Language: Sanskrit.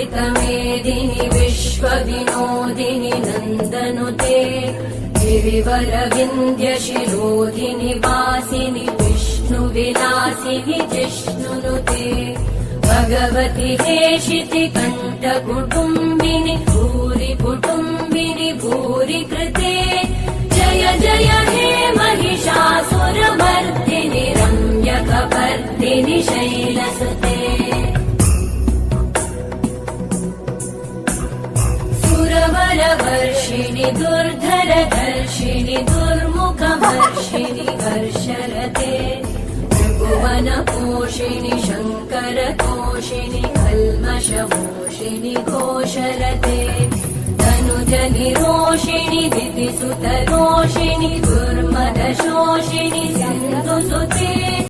अमृतमेदिनि विश्वविनोदिनि नन्दनुते गिरिवरविन्द्यशिरोधिनि वासिनि विष्णुविलासिनि जिष्णुनुते भगवति हेशिति कण्ठकुटुम्बिनि भूरि कुटुम्बिनि भूरि कृते जय जय हे महिषासुरमर्दिनि रम्यकपर्दिनि शैलसुते सुरवरवर्षिणि दुर्धरधर्षिणि दुर्मुखमर्षिणि हर्षरते भुवनपोषिणि शङ्करतोषिणि कल्मषमोषिणि घोषरते तनुजनिरोषिणि दितिसुतरोषिणि दुर्मदशोषिणि सिन्धुसुते।